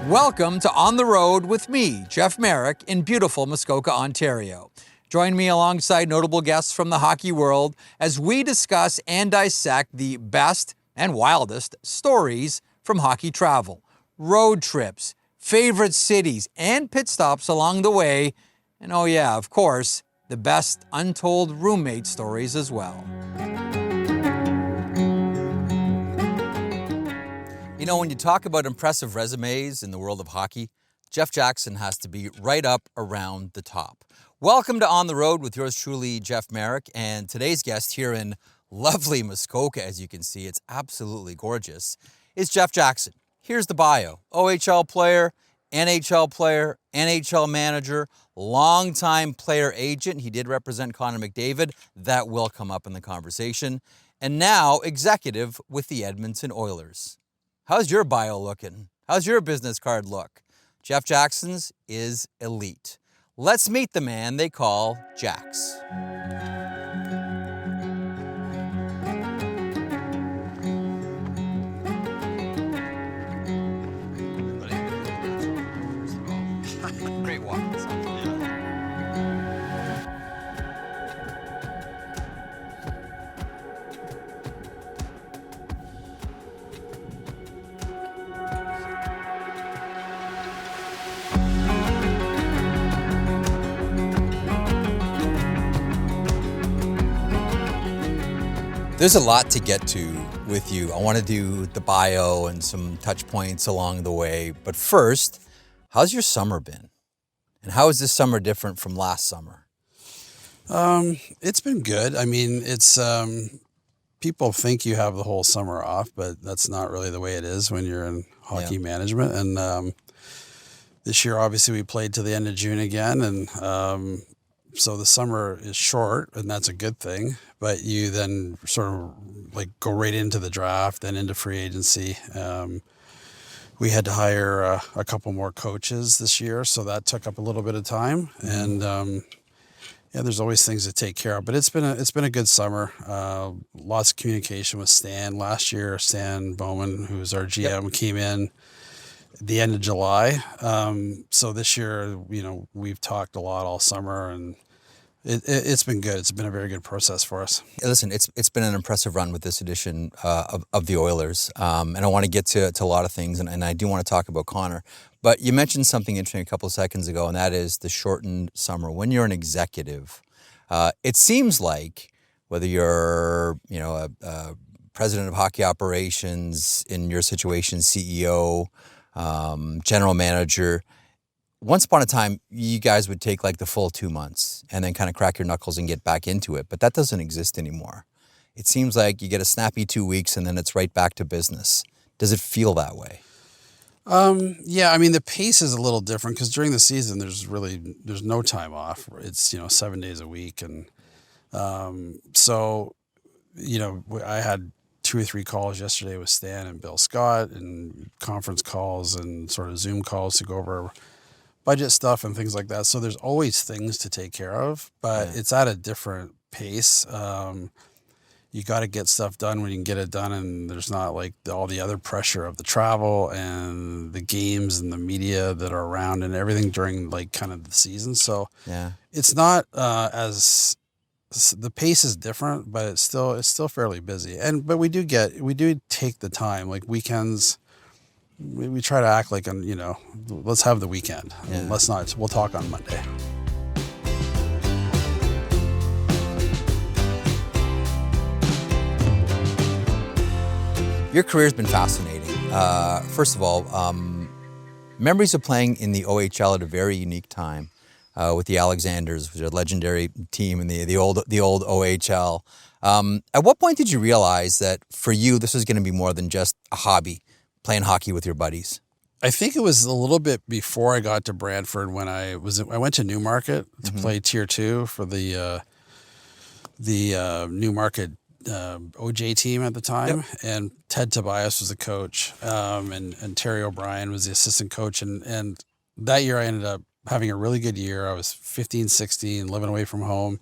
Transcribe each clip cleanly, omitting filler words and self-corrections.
Welcome to On the Road with me, Jeff Marek, in beautiful Muskoka, Ontario. Join me alongside notable guests from the hockey world as we discuss and dissect the best and wildest stories from hockey travel, road trips, favorite cities, and pit stops along the way. And oh yeah, of course, the best untold roommate stories as well. You know, when you talk about impressive resumes in the world of hockey, Jeff Jackson has to be right up around the top. Welcome to On the Road with yours truly, Jeff Marek, and today's guest here in lovely Muskoka, as you can see, it's absolutely gorgeous, is Jeff Jackson. Here's the bio. OHL player, NHL manager, longtime player agent. He did represent Connor McDavid. That will come up in the conversation. And now executive with the Edmonton Oilers. How's your bio looking? How's your business card look? Jeff Jackson's is elite. Let's meet the man they call Jax. Great walk. There's a lot to get to with you. I want to do the bio and some touch points along the way. But first, how's your summer been? And how is this summer different from last summer? It's been good. I mean, it's people think you have the whole summer off, but that's not really the way it is when you're in hockey management. And this year, obviously, we played to the end of June again, and so the summer is short, and that's a good thing. But you then sort of like go right into the draft and into free agency. We had to hire a couple more coaches this year, so that took up a little bit of time. Mm-hmm. And there's always things to take care of. But it's been a good summer. Lots of communication with Stan. Last year, Stan Bowman, who's our GM, came in at the end of July. So this year, we've talked a lot all summer, and it's been good. It's been a very good process for us. Listen, it's been an impressive run with this edition of the Oilers, and I want to get to a lot of things, and I do want to talk about Connor. But you mentioned something interesting a couple of seconds ago, and that is the shortened summer. When you're an executive, it seems like whether you're a president of hockey operations, in your situation, CEO, general manager. Once upon a time, you guys would take like the full 2 months and then kind of crack your knuckles and get back into it. But that doesn't exist anymore. It seems like you get a snappy 2 weeks and then it's right back to business. Does it feel that way? Yeah, I mean, the pace is a little different because during the season, there's no time off. It's, 7 days a week. And so, I had 2 or 3 calls yesterday with Stan and Bill Scott, and conference calls and sort of Zoom calls to go over budget stuff and things like that. So there's always things to take care of, but it's at a different pace. You got to get stuff done when you can get it done, and there's not like all the other pressure of the travel and the games and the media that are around and everything during like kind of the season. So it's not as the pace is different, but it's still fairly busy. But we do take the time, like weekends. We try to act like, let's have the weekend. Yeah. Let's not. We'll talk on Monday. Your career's been fascinating. First of all, memories of playing in the OHL at a very unique time with the Alexanders, which was a legendary team in the old OHL. At what point did you realize that for you this was going to be more than just a hobby, playing hockey with your buddies? I think it was a little bit before I got to Brantford when I went to Newmarket to play Tier 2 for the Newmarket OJ team at the time, and Ted Tobias was the coach, and Terry O'Brien was the assistant coach, and that year I ended up having a really good year. I was 15, 16, living away from home.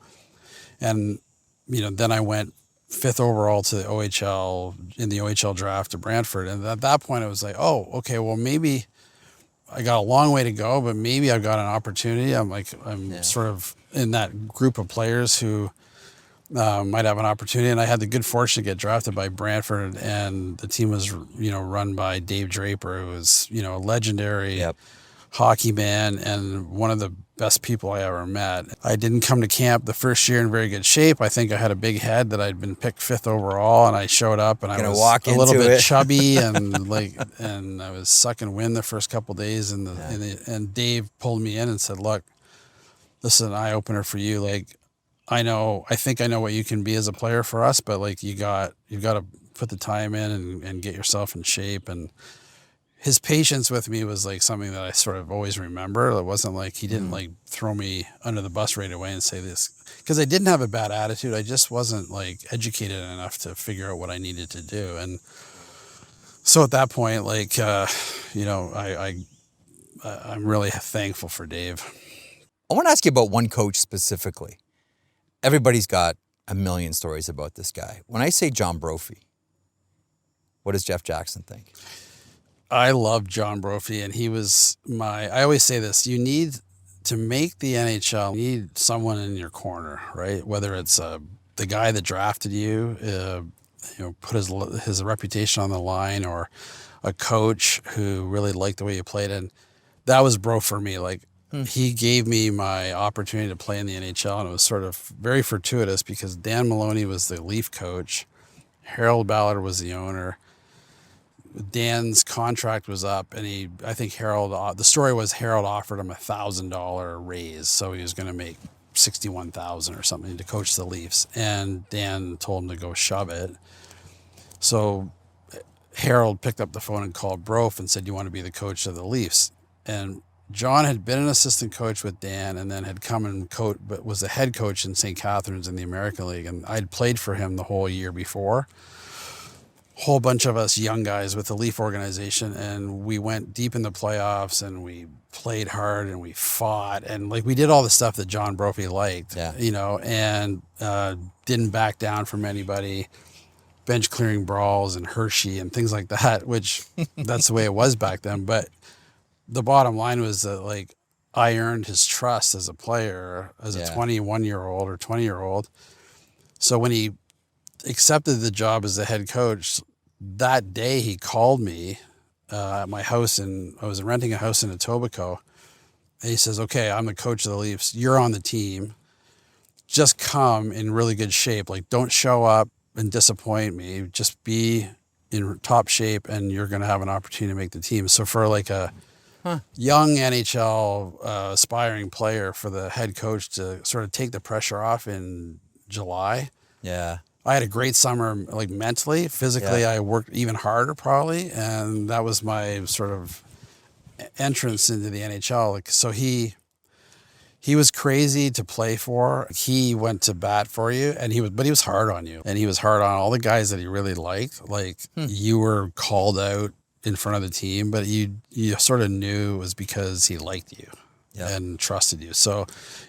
And, then I went 5th overall to the OHL in the OHL draft to Brantford. And at that point I was like, oh, okay, well, maybe I got a long way to go, but maybe I've got an opportunity. I'm sort of in that group of players who might have an opportunity. And I had the good fortune to get drafted by Brantford, and the team was, run by Dave Draper, who was, a legendary Yep. hockey man and one of the best people I ever met. I didn't come to camp the first year in very good shape. I think I had a big head that I'd been picked 5th overall, and I showed up and I was a little bit chubby and and I was sucking wind the first couple of days. And Dave pulled me in and said, "Look, this is an eye opener for you. Like, I think I know what you can be as a player for us, but like you've got to put the time in and get yourself in shape." And his patience with me was like something that I sort of always remember. It wasn't like he didn't like throw me under the bus right away and say this, because I didn't have a bad attitude. I just wasn't like educated enough to figure out what I needed to do. And so at that point, like, I'm really thankful for Dave. I want to ask you about one coach specifically. Everybody's got a million stories about this guy. When I say John Brophy, what does Jeff Jackson think? I love John Brophy, and he was I always say this, you need to make the NHL, you need someone in your corner, right? Whether it's the guy that drafted you, put his reputation on the line, or a coach who really liked the way you played. And that was Bro for me. Like, he gave me my opportunity to play in the NHL, and it was sort of very fortuitous because Dan Maloney was the Leaf coach, Harold Ballard was the owner. Dan's contract was up, and I think the story was Harold offered him $1,000 raise, so he was going to make $61,000 or something to coach the Leafs, and Dan told him to go shove it. So Harold picked up the phone and called Brophy and said, "You want to be the coach of the Leafs?" And John had been an assistant coach with Dan, and then had come and but was the head coach in St. Catharines in the American League, and I'd played for him the whole year before. Whole bunch of us young guys with the Leaf organization, and we went deep in the playoffs, and we played hard, and we fought, and like we did all the stuff that John Brophy liked, and didn't back down from anybody, bench clearing brawls and Hershey and things like that, which that's the way it was back then. But the bottom line was that like I earned his trust as a player, as a 21-year-old or 20-year-old. So when he accepted the job as the head coach, that day he called me at my house, and I was renting a house in Etobicoke, and he says, "Okay, I'm the coach of the Leafs. You're on the team. Just come in really good shape. Like, don't show up and disappoint me. Just be in top shape, and you're going to have an opportunity to make the team." So for like a young NHL aspiring player, for the head coach to sort of take the pressure off in July. Yeah. I had a great summer, like mentally, physically. I worked even harder probably, and that was my sort of entrance into the NHL. Like, so he was crazy to play for. He went to bat for you, and he was hard on you, and he was hard on all the guys that he really liked. Like, you were called out in front of the team, but you sort of knew it was because he liked you and trusted you. So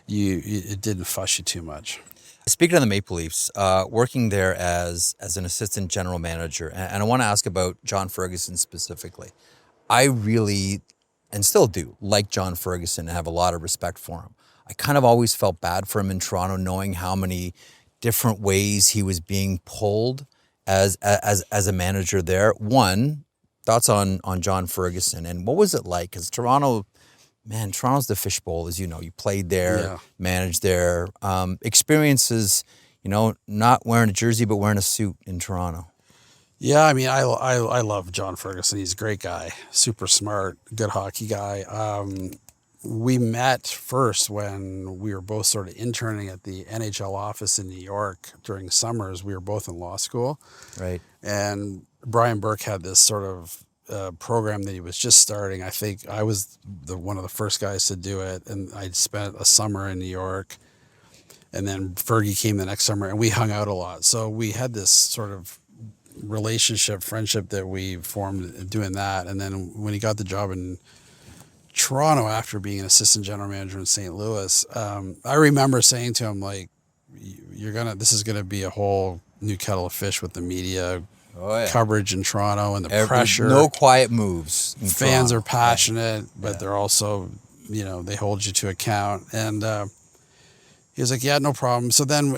it didn't fuss you too much. Speaking of the Maple Leafs, working there as an assistant general manager, and I want to ask about John Ferguson specifically. I really, and still do, like John Ferguson and have a lot of respect for him. I kind of always felt bad for him in Toronto, knowing how many different ways he was being pulled as a manager there. One, thoughts on John Ferguson, and what was it like? Because Toronto's the fishbowl, as you know. You played there, managed there. Experiences, not wearing a jersey but wearing a suit in Toronto. Yeah, I mean, I love John Ferguson. He's a great guy, super smart, good hockey guy. We met first when we were both sort of interning at the NHL office in New York during summers. We were both in law school. Right. And Brian Burke had this sort of program that he was just starting. I think I was one of the first guys to do it, and I'd spent a summer in New York, and then Fergie came the next summer, and we hung out a lot. So we had this sort of friendship that we formed doing that. And then when he got the job in Toronto after being an assistant general manager in St. Louis. I remember saying to him, like, this is gonna be a whole new kettle of fish with the media coverage in Toronto and the pressure. No quiet moves. Fans Toronto. are passionate, but they're also, they hold you to account. And he was like, yeah, no problem. So then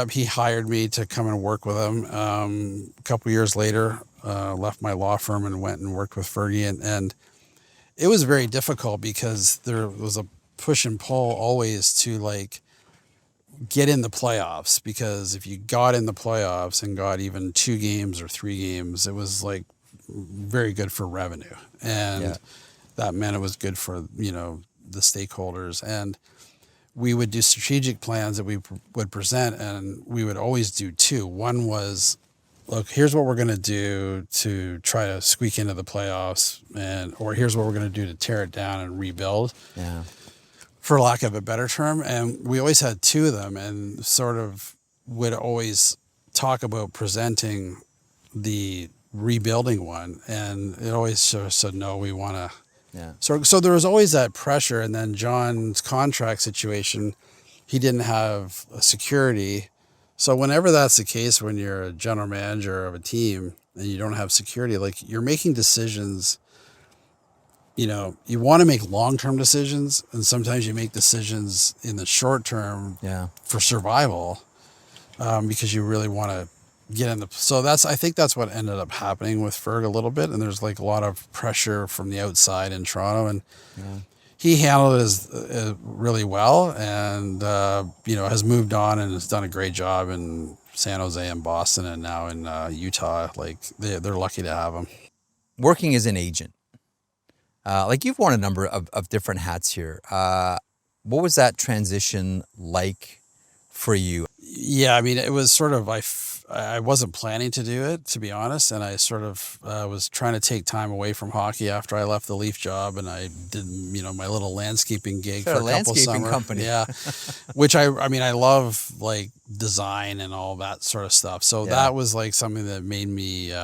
he hired me to come and work with him. A couple years later, left my law firm and went and worked with Fergie. And it was very difficult because there was a push and pull always to like get in the playoffs, because if you got in the playoffs and got even 2 games or 3 games, it was like very good for revenue. And that meant it was good for, the stakeholders. And we would do strategic plans that we would present, and we would always do 2. One was, look, here's what we're going to do to try to squeak into the playoffs, or here's what we're going to do to tear it down and rebuild. Yeah. For lack of a better term. And we always had 2 of them, and sort of would always talk about presenting the rebuilding one. And it always sort of said, no, we want to. Yeah. So there was always that pressure. And then John's contract situation, he didn't have a security. So whenever that's the case, when you're a general manager of a team and you don't have security, like, you're making decisions. You want to make long-term decisions, and sometimes you make decisions in the short term for survival, because you really want to get in the. So I think that's what ended up happening with Ferg a little bit. And there's like a lot of pressure from the outside in Toronto, and he handled it as really well, and has moved on and has done a great job in San Jose and Boston, and now in Utah. Like, they're lucky to have him. Working as an agent. Like, you've worn a number of different hats here. What was that transition like for you? Yeah, I mean, it was sort of, I wasn't planning to do it, to be honest. And I sort of was trying to take time away from hockey after I left the Leaf job. And I did, my little landscaping gig for a couple summers. Company. Yeah. Which I love, like, design and all that sort of stuff. So that was like something that made me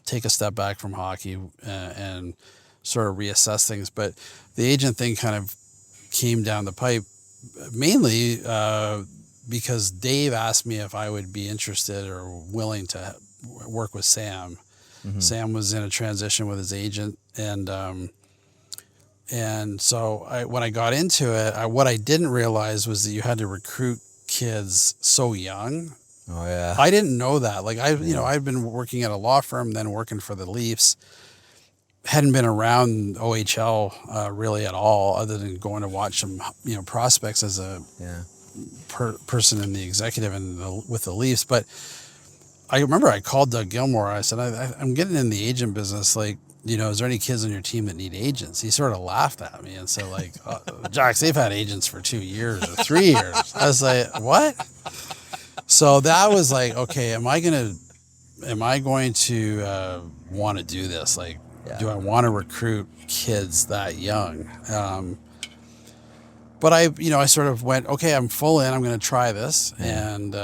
take a step back from hockey and sort of reassess things. But the agent thing kind of came down the pipe, mainly because Dave asked me if I would be interested or willing to work with Sam. Mm-hmm. Sam was in a transition with his agent, and so when I got into it, what I didn't realize was that you had to recruit kids so young. Oh yeah, I didn't know that. Like, I'd been working at a law firm, then working for the Leafs. Hadn't been around OHL really at all, other than going to watch some prospects as a person in the executive and with the Leafs. But I remember I called Doug Gilmore. I said, I'm getting in the agent business. Like, is there any kids on your team that need agents? He sort of laughed at me and said, like, Jacks, they've had agents for 2 years or 3 years. I was like, what? So that was like, okay, am I going to want to do this? Like, do I want to recruit kids that young? But I sort of went, okay, I'm full in. I'm going to try this, and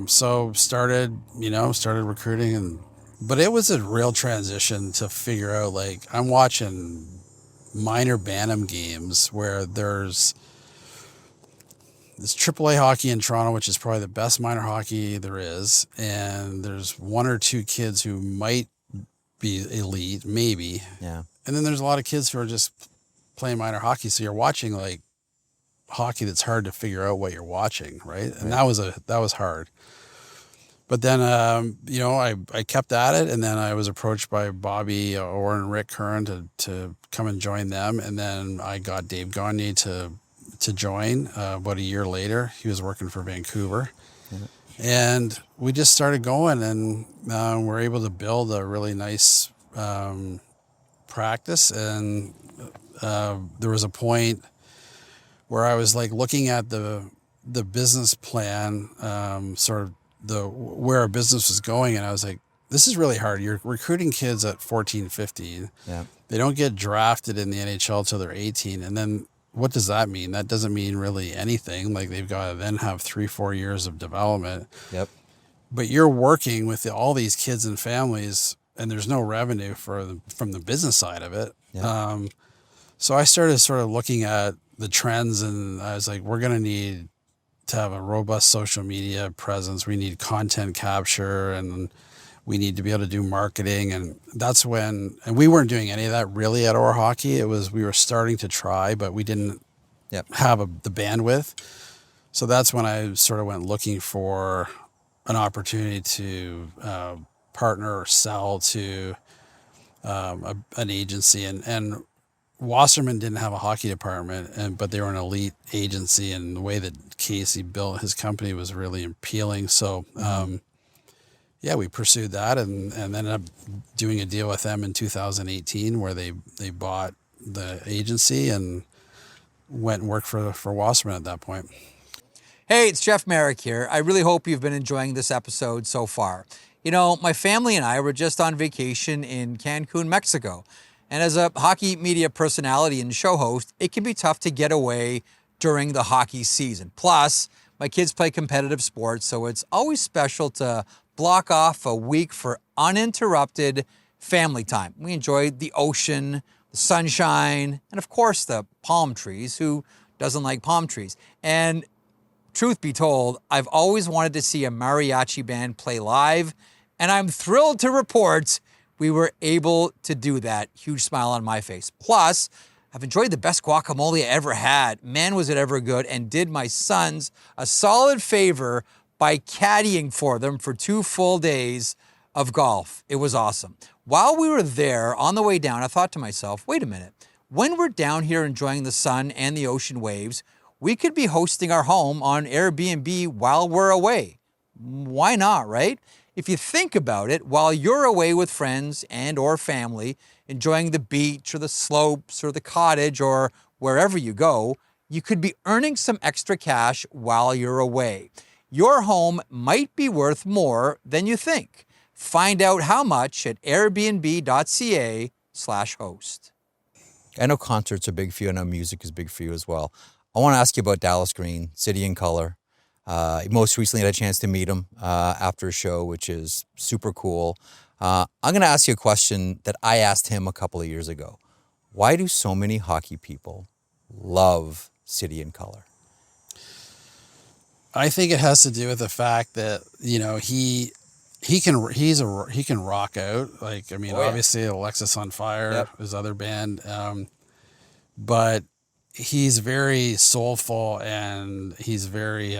so started recruiting, but it was a real transition to figure out. Like, I'm watching minor Bantam games where there's AAA hockey in Toronto, which is probably the best minor hockey there is, and there's 1 or 2 kids who might be elite, maybe. Yeah. And then there's a lot of kids who are just playing minor hockey. So you're watching like hockey that's hard to figure out what you're watching, right? And that was hard. But then, I kept at it, and then I was approached by Bobby Orr and Rick Curran to come and join them. And then I got Dave Gagner to join about a year later. He was working for Vancouver. Yeah. And we just started going, and we're able to build a really nice practice. And there was a point where I was like looking at the business plan, sort of where our business was going, and I was like, this is really hard. You're recruiting kids at 14, 15. Yeah. They don't get drafted in the NHL till they're 18, and then what does that mean? That doesn't mean really anything. Like, they've got to then have 3-4 years of development. Yep. But you're working with all these kids and families, and there's no revenue from the business side of it. Yep. So I started sort of looking at the trends, and I was like, we're going to need to have a robust social media presence. We need content capture, and we need to be able to do marketing. And that's when, and we weren't doing any of that really at Our Hockey. We were starting to try, but we didn't have the bandwidth. So that's when I sort of went looking for an opportunity to partner or sell to an agency. And Wasserman didn't have a hockey department, but they were an elite agency, and the way that Casey built his company was really appealing. So, we pursued that and ended up doing a deal with them in 2018 where they bought the agency and went and worked for Wasserman at that point. Hey, it's Jeff Marek here. I really hope you've been enjoying this episode so far. You know, my family and I were just on vacation in Cancun, Mexico. And as a hockey media personality and show host, it can be tough to get away during the hockey season. Plus, my kids play competitive sports, so it's always special to block off a week for uninterrupted family time. We enjoy the ocean, the sunshine, and of course the palm trees. Who doesn't like palm trees? And truth be told, I've always wanted to see a mariachi band play live, and I'm thrilled to report we were able to do that. Huge smile on my face. Plus, I've enjoyed the best guacamole I ever had. Man, was it ever good, and did my sons a solid favor by caddying for them for 2 full days of golf. It was awesome. While we were there, on the way down, I thought to myself, wait a minute. When we're down here enjoying the sun and the ocean waves, we could be hosting our home on Airbnb while we're away. Why not, right? If you think about it, while you're away with friends and or family, enjoying the beach or the slopes or the cottage or wherever you go, you could be earning some extra cash while you're away. Your home might be worth more than you think. Find out how much at airbnb.ca/host. I know concerts are big for you. I know music is big for you as well. I want to ask you about Dallas Green, City in Color. Most recently had a chance to meet him after a show, which is super cool. I'm going to ask you a question that I asked him a couple of years ago. Why do so many hockey people love City in Color? I think it has to do with the fact that, you know, he can rock out. Like, I mean, obviously Alexis on Fire, his other band, but he's very soulful and he's very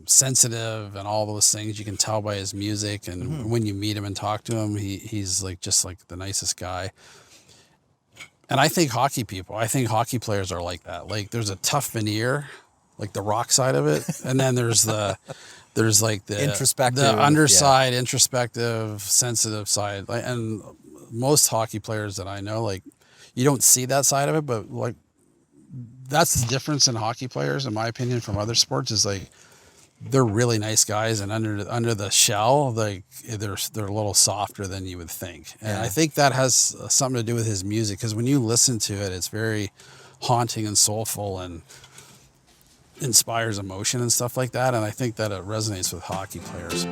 sensitive and all those things. You can tell by his music, and when you meet him and talk to him, he's like just like the nicest guy. And I think hockey players are like that. Like, there's a tough veneer, like the rock side of it, and then there's like the introspective, the underside, introspective, sensitive side. And most hockey players that I know, like, you don't see that side of it, but like, that's the difference in hockey players, in my opinion, from other sports, is like, they're really nice guys, and under the shell, like, they're a little softer than you would think. And I think that has something to do with his music, because when you listen to it, it's very haunting and soulful and inspires emotion and stuff like that. And I think that it resonates with hockey players.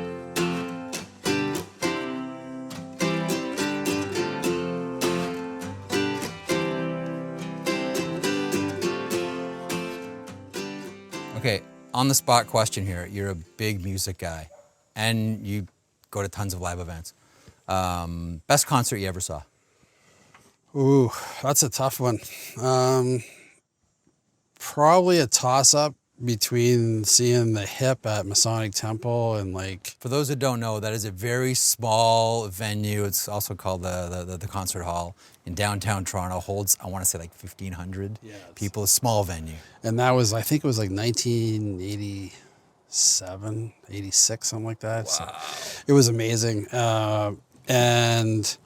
Okay, on the spot question here. You're a big music guy and you go to tons of live events. Best concert you ever saw? Ooh, that's a tough one. Probably a toss-up between seeing the Hip at Masonic Temple and, like... For those that don't know, that is a very small venue. It's also called the Concert Hall in downtown Toronto. Holds, I want to say, like 1,500 people. A small venue. And that was, I think it was like 1987, 86, something like that. Wow. So it was amazing. And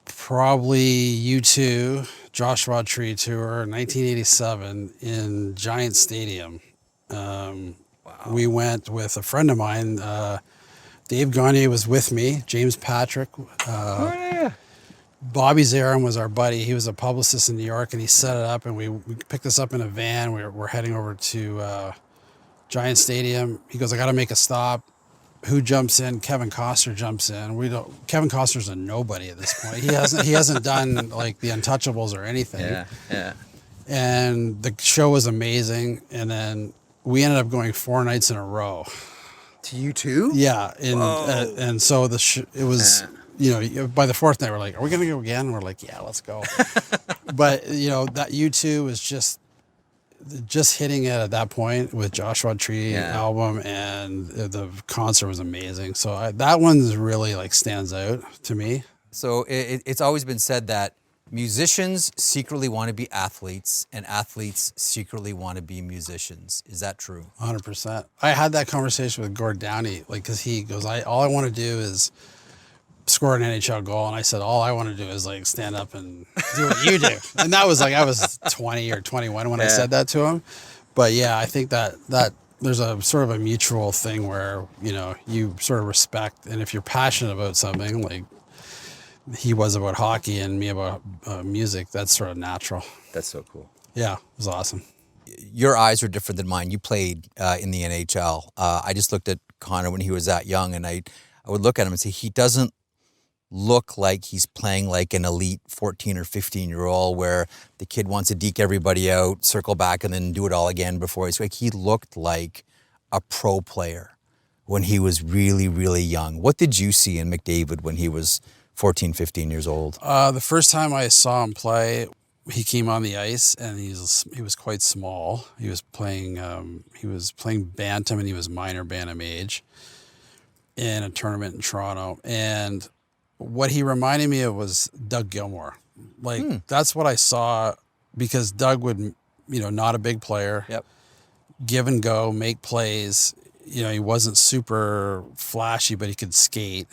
probably U2, Joshua Tree Tour, 1987 in Giant Stadium. We went with a friend of mine. Dave Gagner was with me. James Patrick. Bobby Zarin was our buddy. He was a publicist in New York, and he set it up, and we picked us up in a van. We're heading over to Giant Stadium. He goes, I got to make a stop. who jumps in? Kevin Costner jumps in. Kevin Costner's a nobody at this point. He hasn't done like the Untouchables or anything. Yeah. And the show was amazing. And then we ended up going 4 nights in a row. To you too? Yeah, and so it was, by the 4th night we're like, are we gonna go again? And we're like, yeah, let's go. But that U2 was just hitting it at that point with Joshua Tree album, and the concert was amazing. So that one's really like stands out to me. So it's always been said that musicians secretly want to be athletes and athletes secretly want to be musicians. Is that true? 100%. I had that conversation with Gord Downey, like, because he goes, all I want to do is score an NHL goal. And I said, all I want to do is like stand up and do what you do. And that was like, I was 20 or 21 when I said that to him. But yeah, I think that there's a sort of a mutual thing where, you sort of respect. And if you're passionate about something, like he was about hockey and me about music, that's sort of natural. That's so cool. Yeah, it was awesome. Your eyes are different than mine. You played in the NHL. I just looked at Connor when he was that young, and I would look at him and say, he doesn't look like he's playing like an elite 14 or 15-year-old where the kid wants to deke everybody out, circle back, and then do it all again before he's like, he looked like a pro player when he was really, really young. What did you see in McDavid when he was 14, 15 years old? The first time I saw him play, he came on the ice and he was quite small. He was playing bantam, and he was minor bantam age in a tournament in Toronto. And what he reminded me of was Doug Gilmour. Like that's what I saw, because Doug would, not a big player. Yep. Give and go, make plays. He wasn't super flashy, but he could skate.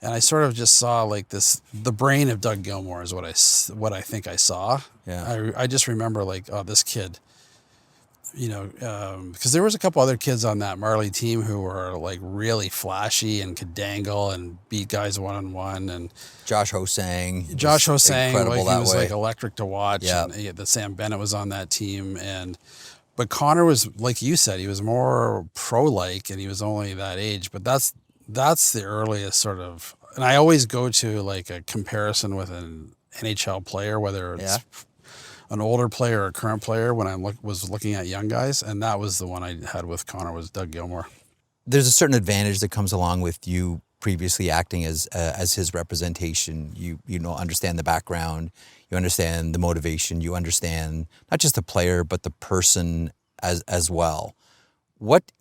And I sort of just saw like the brain of Doug Gilmour is what I think I saw. Yeah. I just remember like, oh, this kid, because there was a couple other kids on that Marley team who were like really flashy and could dangle and beat guys one-on-one. And Josh Ho-Sang. Incredible, like, he was like electric to watch. Yeah. And the Sam Bennett was on that team. But Connor was, like you said, he was more pro-like, and he was only that age. But that's the earliest sort of, and I always go to like a comparison with an NHL player, whether it's an older player or a current player, when I was looking at young guys, and that was the one I had with Connor, was Doug Gilmour. There's a certain advantage that comes along with you previously acting as his representation. You understand the background, you understand the motivation, you understand not just the player but the person as well. What,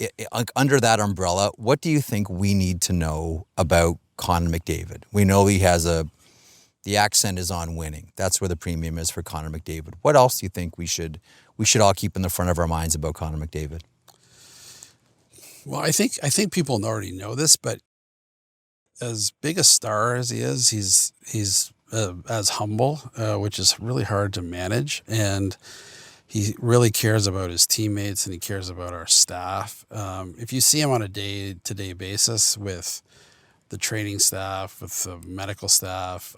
under that umbrella, what do you think we need to know about Connor McDavid? We know he has the accent is on winning. That's where the premium is for Connor McDavid. What else do you think we should all keep in the front of our minds about Connor McDavid? Well, I think people already know this, but as big a star as he is, he's as humble, which is really hard to manage, and he really cares about his teammates and he cares about our staff. If you see him on a day-to-day basis with the training staff, with the medical staff,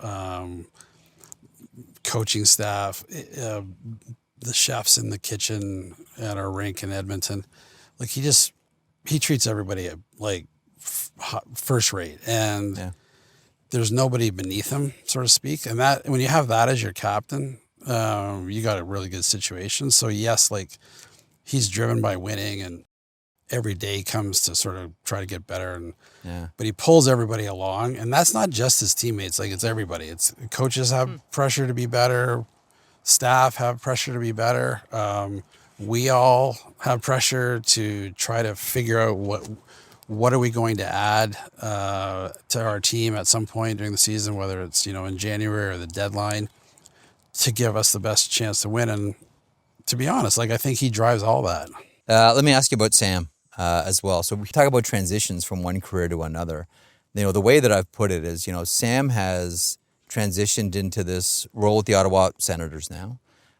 coaching staff, the chefs in the kitchen at our rink in Edmonton, like he treats everybody like first rate, and there's nobody beneath him, so to speak. And that, when you have that as your captain, you got a really good situation. So yes, like he's driven by winning, and every day comes to sort of try to get better. But he pulls everybody along, and that's not just his teammates. Like, it's everybody. It's coaches have pressure to be better. Staff have pressure to be better. We all have pressure to try to figure out what are we going to add to our team at some point during the season, whether it's, in January or the deadline, to give us the best chance to win. And to be honest, like, I think he drives all that. Let me ask you about Sam as well. So we talk about transitions from one career to another. The way that I've put it is, Sam has transitioned into this role with the Ottawa Senators now.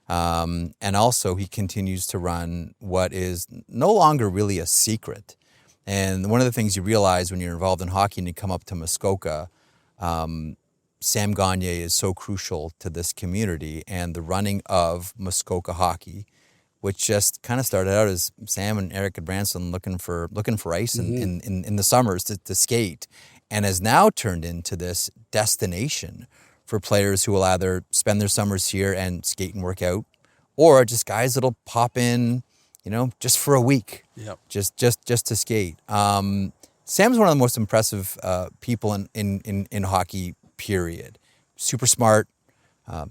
And also he continues to run what is no longer really a secret. And one of the things you realize when you're involved in hockey and you come up to Muskoka, Sam Gagner is so crucial to this community and the running of Muskoka Hockey, which just kind of started out as Sam and Eric at Branson looking for ice in the summers to skate, and has now turned into this destination for players who will either spend their summers here and skate and work out, or just guys that'll pop in, just for a week, just to skate. Sam's one of the most impressive people in hockey, period. Super smart,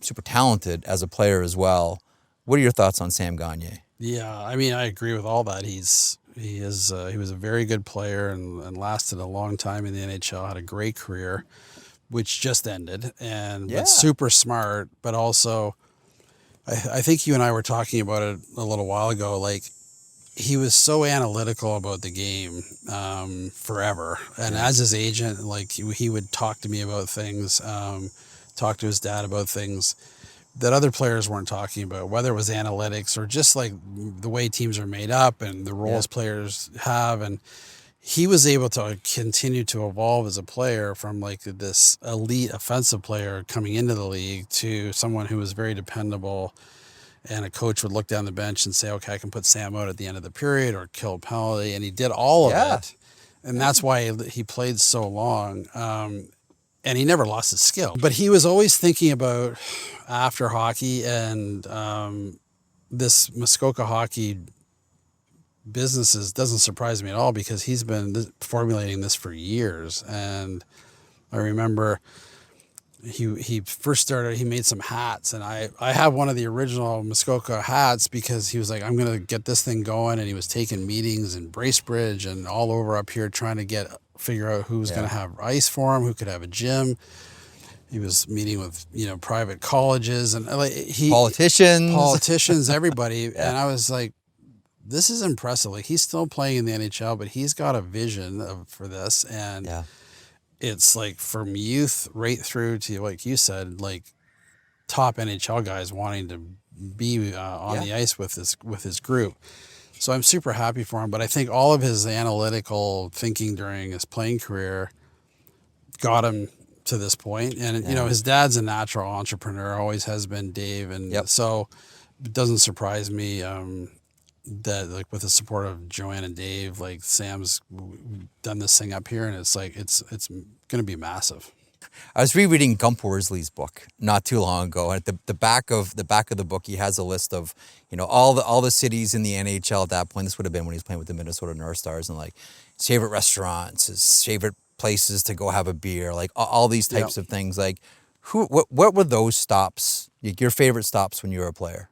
super talented as a player as well. What are your thoughts on Sam Gagner? Yeah, I mean, I agree with all that. He was a very good player and lasted a long time in the NHL, had a great career, which just ended, but super smart, but also I think you and I were talking about it a little while ago, like he was so analytical about the game forever. And as his agent, like he would talk to me about things, talk to his dad about things that other players weren't talking about, whether it was analytics or just like the way teams are made up and the roles players have. And he was able to continue to evolve as a player from like this elite offensive player coming into the league to someone who was very dependable. And a coach would look down the bench and say, okay, I can put Sam out at the end of the period or kill a penalty. And he did all of it. And that's why he played so long. And he never lost his skill. But he was always thinking about after hockey and this Muskoka Hockey businesses doesn't surprise me at all because he's been formulating this for years. And I remember he first started, he made some hats, and I have one of the original Muskoka hats because he was like, I'm going to get this thing going. And he was taking meetings in Bracebridge and all over up here trying to figure out who's going to have ice for him, who could have a gym. He was meeting with, private colleges and politicians, everybody. And I was like, this is impressive. Like he's still playing in the NHL, but he's got a vision for this. And it's like from youth right through to, like you said, like top NHL guys wanting to be on the ice with his group. So I'm super happy for him. But I think all of his analytical thinking during his playing career got him to this point. And, his dad's a natural entrepreneur, always has been, Dave. And so it doesn't surprise me that, like, with the support of Joanne and Dave, like, Sam's done this thing up here, and it's like, it's going to be massive. I was rereading Gump Worsley's book not too long ago, and at the back of the book, he has a list of all the cities in the NHL at that point. This would have been when he was playing with the Minnesota North Stars, and like his favorite restaurants, his favorite places to go have a beer, like all these types of things. Like, what were those stops? Like your favorite stops when you were a player?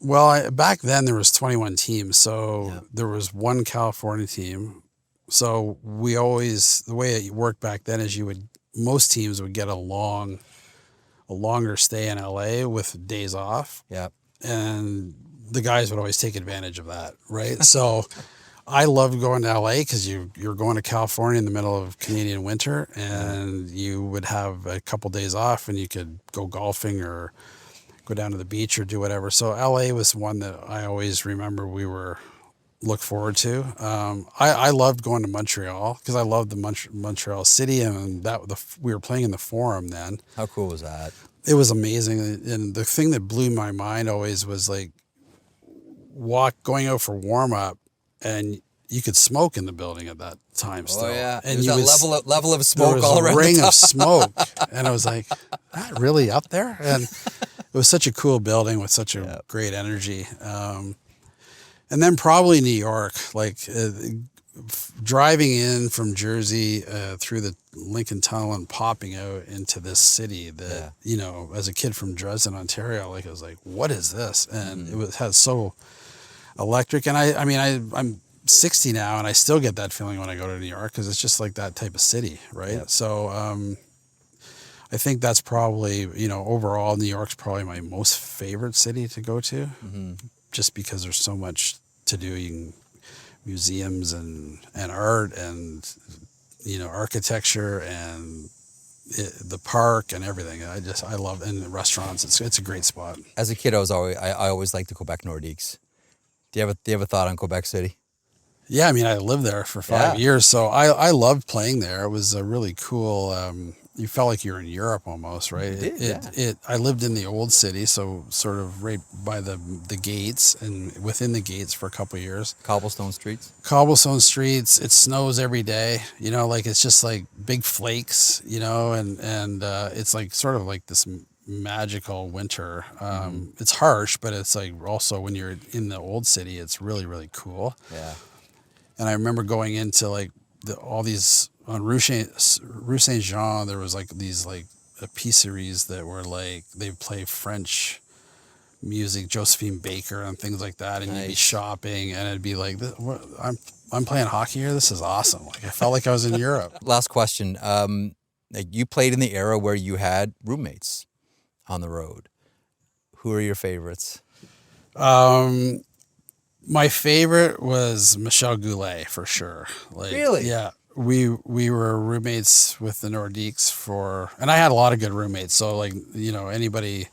Well, back then there was 21 teams, so there was one California team. So the way it worked back then is most teams would get a longer stay in LA with days off. Yeah. And the guys would always take advantage of that, right? So I loved going to LA because you're going to California in the middle of Canadian winter, and you would have a couple days off and you could go golfing or go down to the beach or do whatever. So LA was one that I always remember look forward to. I loved going to Montreal because I loved the Montreal city, and we were playing in the Forum then. How cool was that? It was amazing. And the thing that blew my mind always was like going out for warm up, and you could smoke in the building at that time still. Oh yeah, and there was a level of smoke all around. There was a ring of smoke, and I was like, "That really up there?" And it was such a cool building with such a great energy. And then probably New York, like driving in from Jersey through the Lincoln Tunnel and popping out into this city that, as a kid from Dresden, Ontario, like I was like, what is this? And it had so electric. And I'm 60 now, and I still get that feeling when I go to New York because it's just like that type of city, right? Yeah. So I think that's probably, overall, New York's probably my most favorite city to go to. Mm-hmm. Just because there's so much to do, museums and art and architecture and the park and everything. I love, and the restaurants. It's a great spot. As a kid, I always liked the Quebec Nordiques. Do you have a thought on Quebec City? Yeah, I lived there for 5 years, so I loved playing there. It was a really cool you felt like you were in Europe almost, right? I lived in the old city, so sort of right by the gates and within the gates for a couple of years. Cobblestone streets. Cobblestone streets. It snows every day, you know, like it's just like big flakes, you know, and it's like sort of like this magical winter. It's harsh, but it's like also when you're in the old city, it's really, really cool. Yeah. And I remember going into like all these on Rue Saint Jean. There was like these like épiceries that were like they play French music, Josephine Baker and things like that, and you'd be shopping, and it'd be like, I'm playing hockey here. This is awesome. Like I felt like I was in Europe. Last question. Like you played in the era where you had roommates on the road. Who are your favorites? My favorite was Michel Goulet for sure. Like, really? Yeah. We were roommates with the Nordiques and I had a lot of good roommates. So like, you know, anybody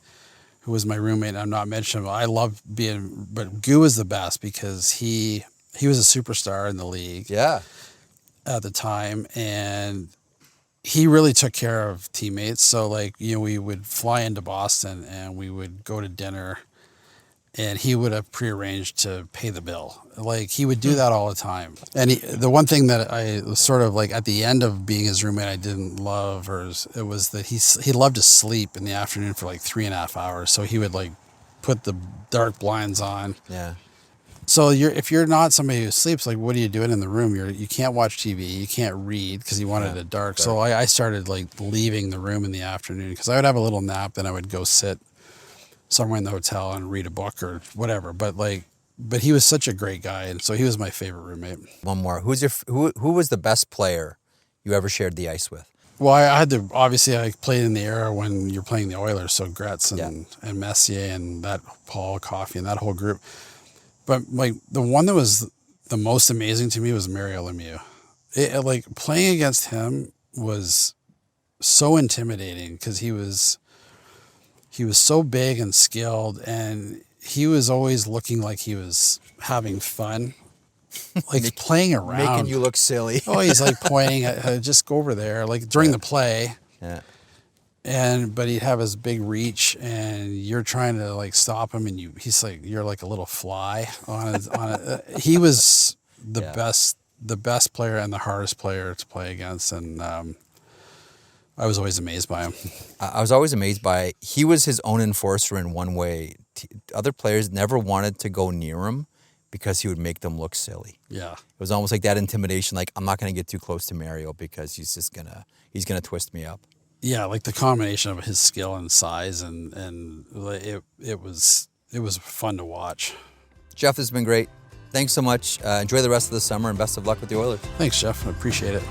who was my roommate, I'm not mentioning him, I loved but Goo was the best because he was a superstar in the league. Yeah. At the time, and he really took care of teammates. So like, you know, we would fly into Boston and we would go to dinner, and he would have prearranged to pay the bill. Like he would do that all the time. And the one thing that I was sort of like at the end of being his roommate, I didn't love, it was that he loved to sleep in the afternoon for like 3.5 hours. So he would like put the dark blinds on. Yeah. So if you're not somebody who sleeps, like what are you doing in the room? You can't watch TV, you can't read because you wanted it dark. So I started like leaving the room in the afternoon because I would have a little nap, then I would go sit somewhere in the hotel and read a book or whatever. But he was such a great guy, and so he was my favorite roommate. One more. Who was the best player you ever shared the ice with? Well, I had to, obviously I played in the era when you're playing the Oilers, so Gretz and Messier and that Paul Coffey and that whole group. But like the one that was the most amazing to me was Mario Lemieux. Like playing against him was so intimidating because he was so big and skilled, and he was always looking like he was having fun, like playing around, making you look silly. Oh, he's like pointing at, just go over there, like during the play. Yeah. But he'd have his big reach, and you're trying to like stop him, and he's like, you're like a little fly on it. He was the best player and the hardest player to play against, and I was always amazed by him. I was always amazed by, he was his own enforcer in one way. Other players never wanted to go near him because he would make them look silly. Yeah. It was almost like that intimidation, like I'm not going to get too close to Mario because he's going to twist me up. Yeah, like the combination of his skill and size, and it was fun to watch. Jeff, this has been great. Thanks so much. Enjoy the rest of the summer and best of luck with the Oilers. Thanks, Jeff. I appreciate it.